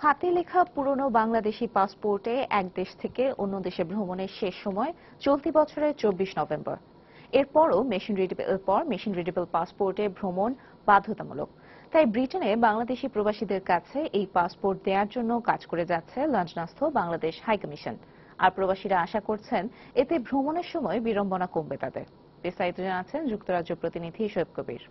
হাতে লেখা পুরনো বাংলাদেশি পাসপোর্টে এক দেশ থেকে অন্য দেশে ভ্রমণের শেষ সময় চলতি বছরের 24 নভেম্বর। এরপরও মেশিন রিডেবল পাসপোর্টে ভ্রমণ বাধ্যতামূলক। তাই ব্রিটেনে বাংলাদেশি প্রবাসীদের কাছে এই পাসপোর্ট দেওয়ার জন্য কাজ করে যাচ্ছে লন্ডনস্থ বাংলাদেশ হাইকমিশন। আর প্রবাসীরা আশা করছেন এতে ভ্রমণের সময় বিড়ম্বনা কমবে তাদের। বিস্তারিত জানাচ্ছেন যুক্তরাজ্য প্রতিনিধি শোয়েব কবির।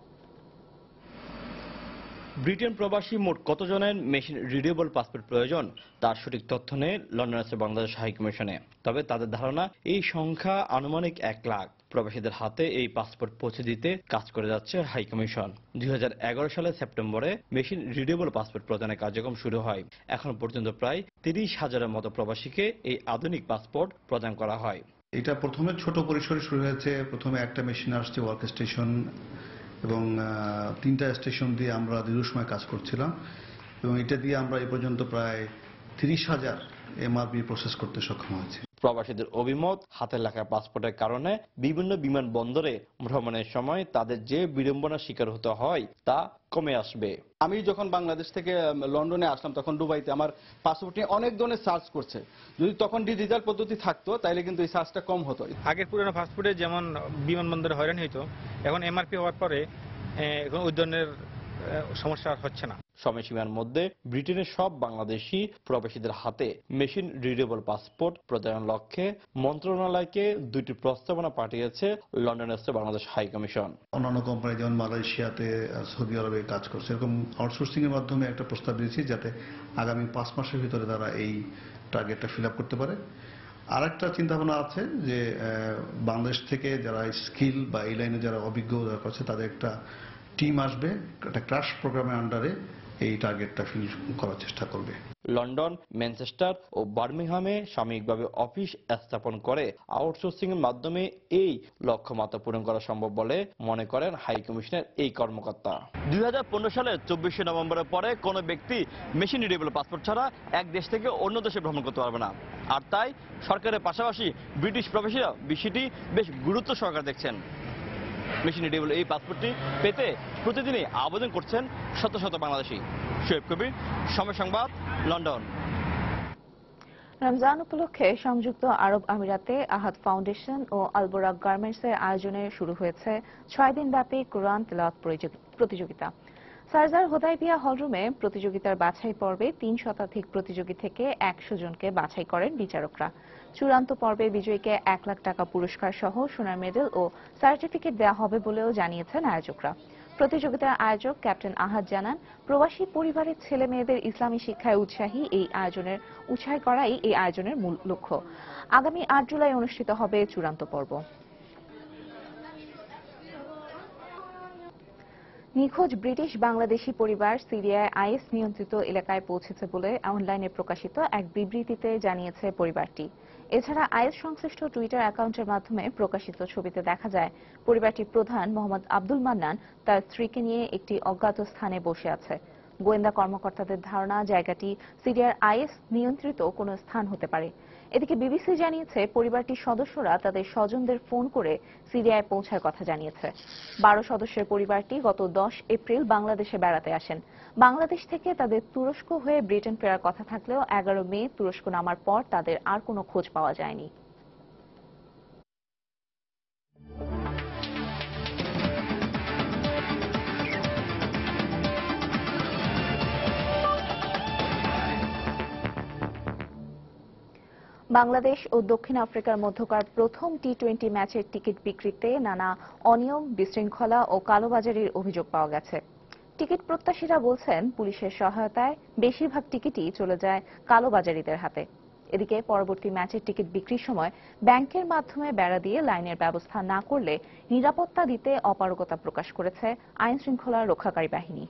ব্রিটেন প্রবাসী মোট কতজনের মেশিন রিডেবল পাসপোর্ট প্রয়োজন তার সঠিক তথ্য নেই লন্ডনের বাংলাদেশ হাইকমিশনে। তবে তাদের ধারণা এই সংখ্যা আনুমানিক 1 লাখ। প্রবাসীদের হাতে এই পাসপোর্ট পৌঁছে দিতে কাজ করে যাচ্ছে হাইকমিশন। 2011 সালের সেপ্টেম্বরে মেশিন রিডেবল পাসপোর্ট প্রদানের কার্যক্রম শুরু হয়। এখন পর্যন্ত প্রায় 30,000-এর মতো প্রবাসীকে এই আধুনিক পাসপোর্ট প্রদান করা হয়। এটা প্রথমে ছোট পরিসরে শুরু হয়েছে। প্রথমে একটা মেশিন আসছে ওয়ার্ক স্টেশন এবং 3টা স্টেশন দিয়ে আমরা দীর্ঘ সময় কাজ করছিলাম এবং এটা দিয়ে আমরা এই পর্যন্ত প্রায় 30,000 এমআরপি প্রসেস করতে সক্ষম হয়েছি। প্রবাসীদের অভিমত, হাতে লেখা পাসপোর্টের কারণে বিভিন্ন বিমানবন্দরে ভ্রমণের সময় তাদের যে বিড়ম্বনার শিকার হতে হয় তা কমে আসবে। আমি যখন বাংলাদেশ থেকে লন্ডনে আসলাম তখন দুবাইতে আমার পাসপোর্ট নিয়ে অনেক ধরনের সার্চ করছে। যদি তখন ডিজিটাল পদ্ধতি থাকতো তাহলে কিন্তু এই সার্চটা কম হতো। আগের পুরনো পাসপোর্টে যেমন বিমানবন্দরে হয়রানি হইতো, এখন এমআরপি হওয়ার পরে এখন ওই ধরনের সমস্যা হচ্ছে না। সময়সীমার মধ্যে ব্রিটেনের সব বাংলাদেশি প্রবাসীদের হাতে মেশিন রিডেবল পাসপোর্ট প্রদানের লক্ষ্যে মন্ত্রণালয়কে 2টি প্রস্তাবনা পাঠিয়েছে লন্ডনের বাংলাদেশ হাইকমিশন। অন্যান্য কোম্পানি যেমন মালয়েশিয়াতে, সৌদি আরবে কাজ করছে, এরকম আউটসোর্সিং এর মাধ্যমে একটা প্রস্তাব দিয়েছি যাতে আগামী 5 মাসের ভিতরে তারা এই টার্গেটটা ফিল আপ করতে পারে। আর একটা চিন্তা ভাবনা আছে যে বাংলাদেশ থেকে যারা স্কিল বা এই লাইনে যারা অভিজ্ঞ যারা আছে তাদের একটা টিম আসবে, একটা ক্র্যাশ প্রোগ্রামের আন্ডারে এই টার্গেটটা ফিল করার চেষ্টা করবে। লন্ডন, ম্যানচেস্টার ও বার্মিংহামে সাময়িকভাবে অফিস স্থাপন করে আউটসোর্সিং এর মাধ্যমে এই লক্ষ্যমাত্রা পূরণ করা সম্ভব বলে মনে করেন হাইকমিশনের এই কর্মকর্তা। 2015 সালের 24 নভেম্বরের পরে কোনো ব্যক্তি মেশিন রিডেবল পাসপোর্ট ছাড়া এক দেশ থেকে অন্য দেশে ভ্রমণ করতে পারবে না। আর তাই সরকারের পাশাপাশি ব্রিটিশ প্রবাসীরা বিষয়টি বেশ গুরুত্ব সহকারে দেখছেন। মেশিন রিডেবল এই পাসপোর্টটি পেতে প্রতিদিনই আবেদন করছেন শত শত বাংলাদেশি। শোয়েব কবির, সময় সংবাদ, লন্ডন। রমজান উপলক্ষে সংযুক্ত আরব আমিরাতে আহাদ ফাউন্ডেশন ও আলবোরাক গার্মেন্টসের আয়োজনে শুরু হয়েছে 6 দিনব্যাপী কোরআন তেলাওয়াত প্রতিযোগিতা। সারজার হোদাইবিয়া হলরুমে প্রতিযোগিতার বাছাই পর্বে 3 শতাধিক প্রতিযোগী থেকে 100 জনকে বাছাই করেন বিচারকরা। চূড়ান্ত পর্বে বিজয়ীকে 1 লাখ টাকা পুরস্কার সহ সোনার মেডেল ও সার্টিফিকেট দেওয়া হবে বলেও জানিয়েছেন আয়োজকরা। প্রতিযোগিতার আয়োজক ক্যাপ্টেন আহাদ জানান, প্রবাসী পরিবারের ছেলে মেয়েদের ইসলামী শিক্ষায় উৎসাহ করাই এই আয়োজনের মূল লক্ষ্য। আগামী 8 জুলাই অনুষ্ঠিত হবে চূড়ান্ত পর্ব। নিখোঁজ ব্রিটিশ বাংলাদেশি পরিবার সিরিয়ায় আইএস নিয়ন্ত্রিত এলাকায় পৌঁছেছে বলে অনলাইনে প্রকাশিত এক বিবৃতিতে জানিয়েছে পরিবারটি। এছাড়া আইএস সংশ্লিষ্ট টুইটার অ্যাকাউন্টের মাধ্যমে প্রকাশিত ছবিতে দেখা যায় পরিবারটির প্রধান মোহাম্মদ আব্দুল মান্নান তার স্ত্রীকে নিয়ে একটি অজ্ঞাত স্থানে বসে আছে। গোয়েন্দা কর্মকর্তাদের ধারণা জায়গাটি সিরিয়ার আইএস নিয়ন্ত্রিত কোনো স্থান হতে পারে। এদিকে বিবিসি জানিয়েছে পরিবারটির সদস্যরা তাদের স্বজনদের ফোন করে সিরিয়ায় পৌঁছার কথা জানিয়েছে। 12 সদস্যের পরিবারটি গত 10 এপ্রিল বাংলাদেশে বেড়াতে আসেন। বাংলাদেশ থেকে তাদের তুরস্ক হয়ে ব্রিটেন ফেরার কথা থাকলেও 11 মে তুরস্ক নামার পর তাদের আর কোনো খোঁজ পাওয়া যায়নি। বাংলাদেশ ও দক্ষিণ আফ্রিকার মধ্যকার প্রথম টি-20 ম্যাচের টিকিট বিক্রিতে নানা অনিয়ম, বিশৃঙ্খলা ও কালোবাজারির অভিযোগ পাওয়া গেছে। টিকিট প্রত্যাশীরা বলছেন পুলিশের সহায়তায় বেশিরভাগ টিকিটই চলে যায় কালোবাজারিদের হাতে। এদিকে পরবর্তী ম্যাচের টিকিট বিক্রির সময় ব্যাংকের মাধ্যমে বেড়া দিয়ে লাইনের ব্যবস্থা না করলে নিরাপত্তা দিতে অপারগতা প্রকাশ করেছে আইন শৃঙ্খলা রক্ষাকারী বাহিনী।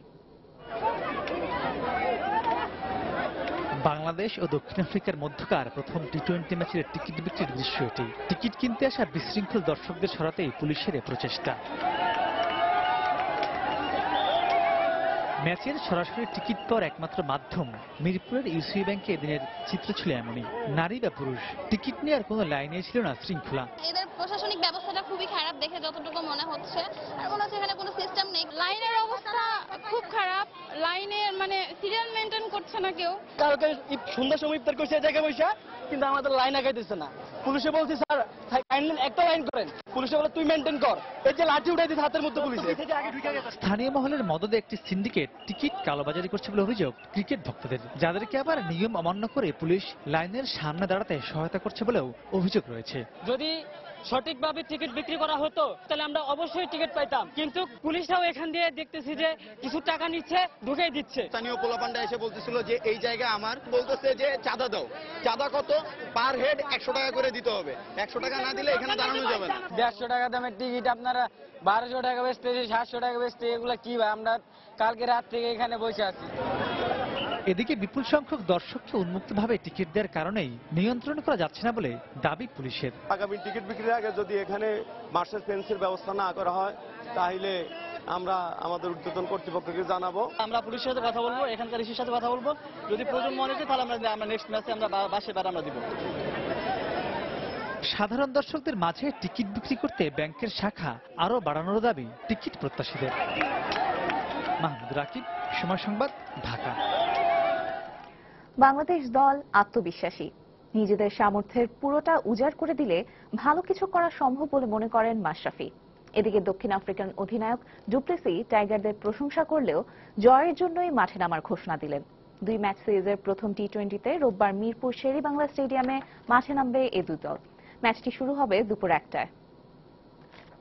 বাংলাদেশ ও দক্ষিণ আফ্রিকার মধ্যকার প্রথম টি-20 ম্যাচের টিকিট বিক্রির দৃশ্য এটি। টিকিট কিনতে আসা বিশৃঙ্খল দর্শকদের সরাতেই পুলিশের প্রচেষ্টা। ম্যাচের সরাসরি টিকিট পাওয়ার একমাত্র মাধ্যম মিরপুরের ইউসিবি ব্যাংকে এদিনের চিত্র ছিল এমনই। নারী বা পুরুষ টিকিট নেওয়ার কোনো লাইনে ছিল না শৃঙ্খলা। এদের প্রশাসনিক ব্যবস্থাটা খুবই খারাপ দেখে যতটুকু মনে হচ্ছে, আর মনে হচ্ছে এখানে কোনো সিস্টেম নেই। লাইনের অবস্থা খুব খারাপ, লাইনে মানে সিরিয়াল মেনটেন করছে না কেউ। কালকে সন্ধ্যার সময় ইফতার করছে জায়গা পয়সা, কিন্তু আমাদের লাইন আগাইতেছে না। পুলিশে বলছি স্যার একটা লাইন করেন, পুলিশে বলে তুই মেনটেন কর। এই যে লাঠি উঠাই দিচ্ছে হাতের মধ্যে পুলিশে। স্থানীয় মহলের মদদে একটি সিন্ডিকেট টিকিট কালোবাজারি করছে বলে অভিযোগ ক্রিকেট ভক্তদের, যাদেরকে আবার নিয়ম অমান্য করে পুলিশ লাইনের সামনে দাঁড়াতে সহায়তা করছে বলেও অভিযোগ রয়েছে। যদি সঠিকভাবে টিকিট বিক্রি করা হতো তাহলে আমরা অবশ্যই টিকিট পাইতাম, কিন্তু পুলিশরাও এখান দিয়ে দেখতেছি যে কিছু টাকা নিচ্ছে, ঢুকিয়ে দিচ্ছে। স্থানীয় পোলাপান্ডা এসে বলতেছিল যে এই জায়গা আমার, বলতেছে যে চাঁদা দাও। চাঁদা কত? পার হেড 100 টাকা করে দিতে হবে। 100 টাকা না দিলে এখানে দাঁড়ানো যাবে না। 150 টাকা দামের টিকিট আপনারা 1200 টাকা বেচতেছে, 700 টাকা বেচতে, এগুলা কি ভাই? আমরা কালকে রাত থেকে এখানে বসে আছি। এদিকে বিপুল সংখ্যক দর্শককে উন্মুক্তভাবে টিকিট দেওয়ার কারণেই নিয়ন্ত্রণ করা যাচ্ছে না বলে দাবি পুলিশের। আগামী টিকিট বিক্রির আগে যদি এখানে মার্শাল ফেন্সের ব্যবস্থা না করা হয় তাহলে আমরা আমাদের ঊর্ধ্বতন কর্তৃপক্ষকে জানাবো। আমরা পুলিশের সাথে কথা বলবো, এখানকার ইসির সাথে কথা বলবো। যদি প্রয়োজন মনে হয় তাহলে আমরা নেক্সট ম্যাচে আমরা বাসে আমরা দিব। সাধারণ দর্শকদের মাঝে টিকিট বিক্রি করতে ব্যাংকের শাখা আরো বাড়ানোর দাবি টিকিট প্রত্যাশীদের। মাহমুদ রাকিব, সময় সংবাদ, ঢাকা। বাংলাদেশ দল আত্মবিশ্বাসী, নিজেদের সামর্থ্যের পুরোটা উজাড় করে দিলে ভালো কিছু করা সম্ভব বলে মনে করেন মাশরাফি। এদিকে দক্ষিণ আফ্রিকান অধিনায়ক ডু প্লেসি টাইগারদের প্রশংসা করলেও জয়ের জন্যই মাঠে নামার ঘোষণা দিলেন। 2 ম্যাচ সিরিজের প্রথম টি-20তে রোববার মিরপুর শেরেবাংলা স্টেডিয়ামে মাঠে নামবে এ দুই দল। ম্যাচটি শুরু হবে দুপুর 1টায়।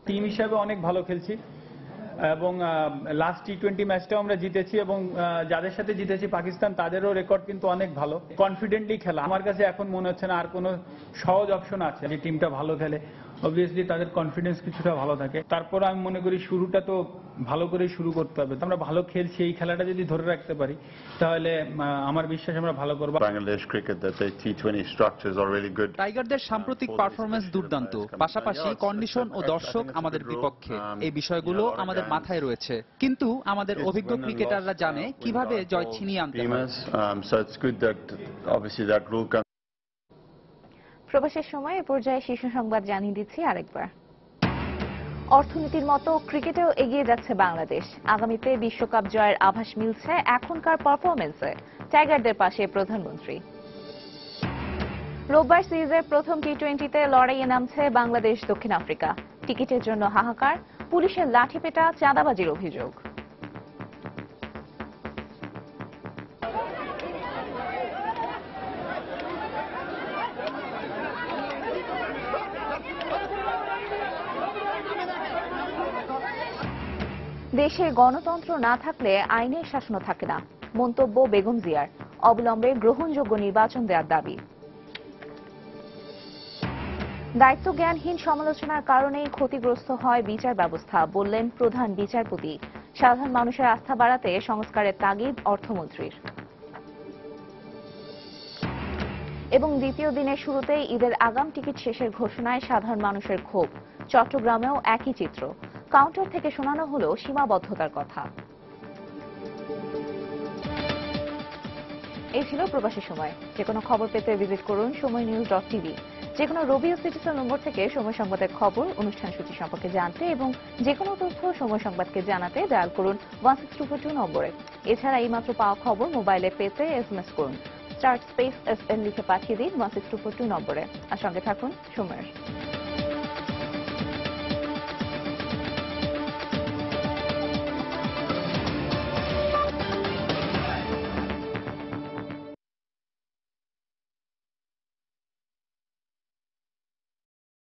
টিম হিসেবে অনেক ভালো খেলছি এবং লাস্ট টি-20 ম্যাচটাও আমরা জিতেছি এবং যাদের সাথে জিতেছি পাকিস্তান, তাদেরও রেকর্ড কিন্তু অনেক ভালো। কনফিডেন্টলি খেলা। আমার কাছে এখন মনে হচ্ছে না আর কোনো সহজ অপশন আছে। যে টিমটা ভালো খেলে অবভিয়াসলি তাদের কনফিডেন্স কিছুটা ভালো থাকে। তারপর আমি মনে করি শুরুটা তো ভালো করে শুরু করতে হবে। আমরা ভালো খেলছি, এই খেলাটা যদি ধরে রাখতে পারি তাহলে আমার বিশ্বাস আমরা ভালো করব। বাংলাদেশ ক্রিকেট দ্যাট দ্য টি20 স্ট্রাকচারস আর রিয়েলি গুড। টাইগারদের সাম্প্রতিক পারফরম্যান্স দুর্দান্ত, পাশাপাশি কন্ডিশন ও দর্শক আমাদের বিপক্ষে। এই বিষয়গুলো আমাদের মাথায় রয়েছে, কিন্তু আমাদের অভিজ্ঞ ক্রিকেটাররা জানে কিভাবে জয় ছিনিয়ে আনতে হয়। So it's good that obviously that rule. প্রবাসের সময় এ পর্যায়ে শীর্ষ সংবাদ জানিয়ে দিচ্ছি আরেকবার। অর্থনীতির মতো ক্রিকেটেও এগিয়ে যাচ্ছে বাংলাদেশ। আগামীতে বিশ্বকাপ জয়ের আভাস মিলছে এখনকার পারফরমেন্সে। টাইগারদের পাশে প্রধানমন্ত্রী। রোববার সিরিজের প্রথম টি-20তে লড়াইয়ে নামছে বাংলাদেশ দক্ষিণ আফ্রিকা। টিকিটের জন্য হাহাকার, পুলিশের লাঠিপেটা, চাঁদাবাজির অভিযোগ। দেশে গণতন্ত্র না থাকলে আইনের শাসনও থাকে না, মন্তব্য বেগম জিয়ার। অবিলম্বে গ্রহণযোগ্য নির্বাচন দেওয়ার দাবি। দায়িত্বজ্ঞানহীন সমালোচনার কারণেই ক্ষতিগ্রস্ত হয় বিচার ব্যবস্থা, বললেন প্রধান বিচারপতি। সাধারণ মানুষের আস্থা বাড়াতে সংস্কারের তাগিদ অর্থমন্ত্রীর। এবং দ্বিতীয় দিনের শুরুতেই ঈদের আগাম টিকিট শেষের ঘোষণায় সাধারণ মানুষের ক্ষোভ। চট্টগ্রামেও একই চিত্র। কাউন্টার থেকে শোনানো হলো সীমাবদ্ধতার কথা। এই ছিল প্রবাসী সময়। যে কোনো খবর পেতে ভিজিট করুন সময়নিউজ.tv। যে কোনো রবি ও সিটিসেল নম্বর থেকে সময় সংবাদের খবর, অনুষ্ঠান সূচি সম্পর্কে জানতে এবং যে কোনো তথ্য সময় সংবাদকে জানাতে ডায়াল করুন 16242 নম্বরে। এছাড়া এইমাত্র পাওয়া খবর মোবাইলে পেতে SMS করুন *SN লিখে পাঠিয়ে দিন 16242 নম্বরে। আর সঙ্গে থাকুন সময়ের।